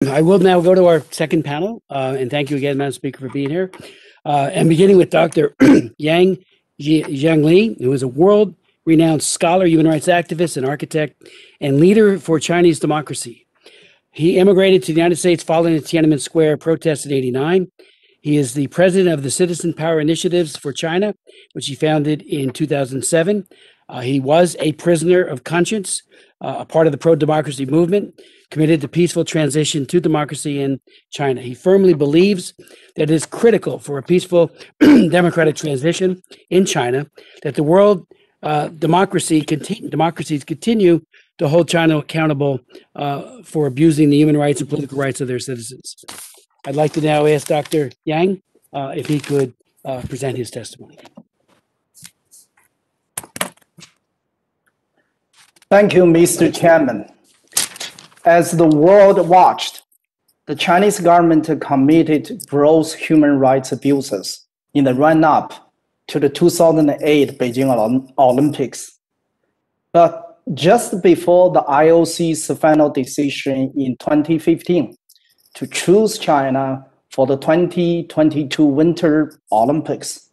I will now go to our second panel, and thank you again, Madam Speaker, for being here. And beginning with Dr. Jianli, who is a world-renowned scholar, human rights activist, and architect, and leader for Chinese democracy. He immigrated to the United States following the Tiananmen Square protests in '89. He is the president of the Citizen Power Initiatives for China, which he founded in 2007. He was a prisoner of conscience, a part of the pro-democracy movement, committed to peaceful transition to democracy in China. He firmly believes that it is critical for a peaceful democratic transition in China that the world democracies continue to hold China accountable for abusing the human rights and political rights of their citizens. I'd like to now ask Dr. Yang if he could present his testimony. Thank you, Mr. Chairman. As the world watched, the Chinese government committed gross human rights abuses in the run-up to the 2008 Beijing Olympics. But just before the IOC's final decision in 2015 to choose China for the 2022 Winter Olympics,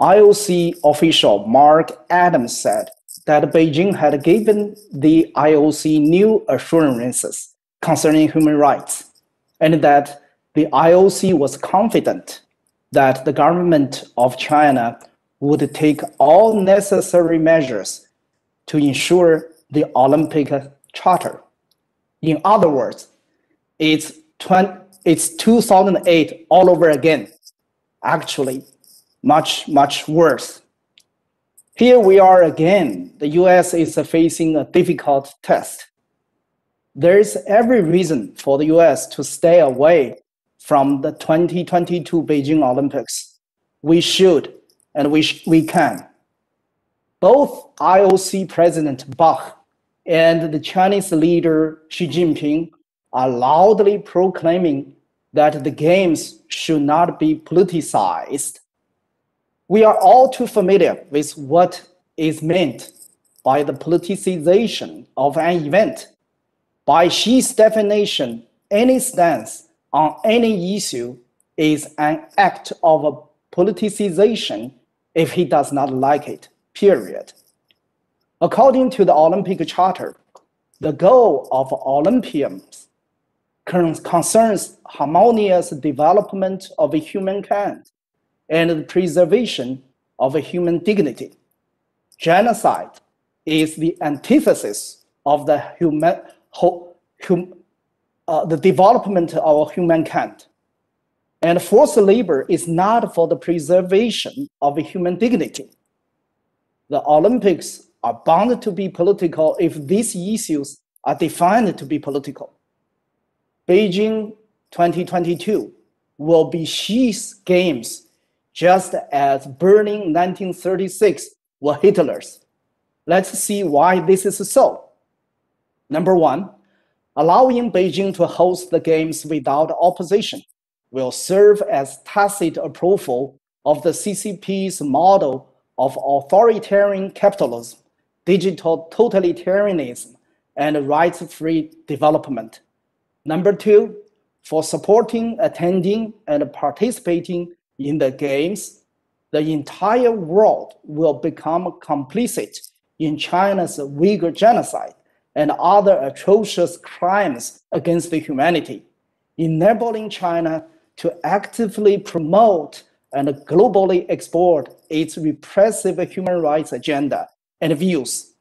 IOC official Mark Adams said that Beijing had given the IOC new assurances concerning human rights, and that the IOC was confident that the government of China would take all necessary measures to ensure the Olympic Charter. In other words, it's 2008 all over again, actually much, much worse. Here we are again. The US is facing a difficult test. There is every reason for the US to stay away from the 2022 Beijing Olympics. We should and we can. Both IOC President Bach and the Chinese leader Xi Jinping are loudly proclaiming that the Games should not be politicized. We are all too familiar with what is meant by the politicization of an event. By Xi's definition, any stance on any issue is an act of politicization if he does not like it, period. According to the Olympic Charter, the goal of Olympians concerns harmonious development of humankind and the preservation of human dignity. Genocide is the antithesis of the development of humankind. And forced labor is not for the preservation of human dignity. The Olympics are bound to be political if these issues are defined to be political. Beijing 2022 will be Xi's Games, just as Berlin 1936 were Hitler's. Let's see why this is so. Number one, allowing Beijing to host the Games without opposition will serve as tacit approval of the CCP's model of authoritarian capitalism, digital totalitarianism, and rights-free development. Number two, for supporting, attending, and participating in the Games, the entire world will become complicit in China's Uyghur genocide and other atrocious crimes against humanity, enabling China to actively promote and globally export its repressive human rights agenda and views.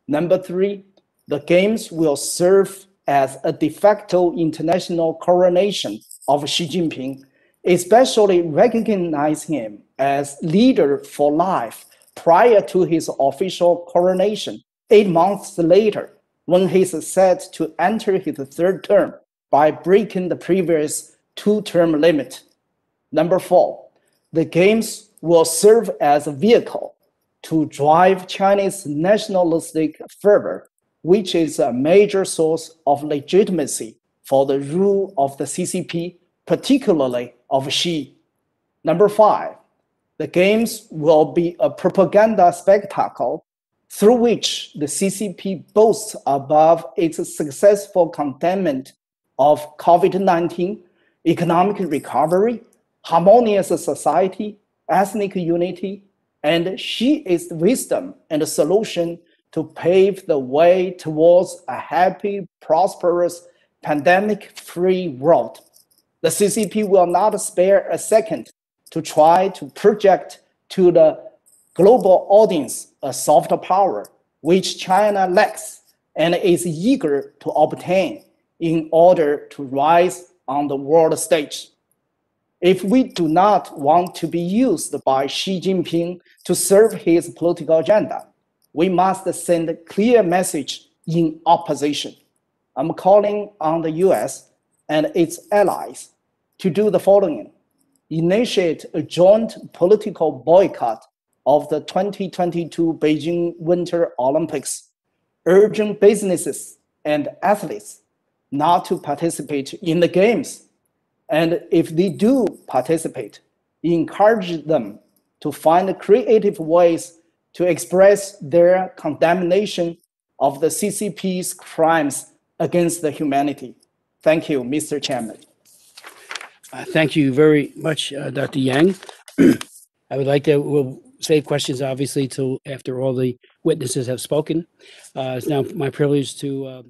Number three, the Games will serve as a de facto international coronation of Xi Jinping, especially recognizing him as leader for life prior to his official coronation 8 months later, when he is set to enter his third term by breaking the previous two-term limit. Number four, the Games will serve as a vehicle to drive Chinese nationalistic fervor, which is a major source of legitimacy for the rule of the CCP, particularly of Xi. Number five, the Games will be a propaganda spectacle through which the CCP boasts above its successful containment of COVID-19, economic recovery, harmonious society, ethnic unity, and she is the wisdom and the solution to pave the way towards a happy, prosperous, pandemic-free world. The CCP will not spare a second to try to project to the global audience a soft power which China lacks and is eager to obtain in order to rise on the world stage. If we do not want to be used by Xi Jinping to serve his political agenda, we must send a clear message in opposition. I'm calling on the US and its allies to do the following: initiate a joint political boycott of the 2022 Beijing Winter Olympics, urging businesses and athletes not to participate in the games. And if they do participate, encourage them to find creative ways to express their condemnation of the CCP's crimes against the humanity. Thank you, Mr. Chairman. Thank you very much, Dr. Yang. I would like to, we'll save questions, obviously, till after all the witnesses have spoken. It's now my privilege to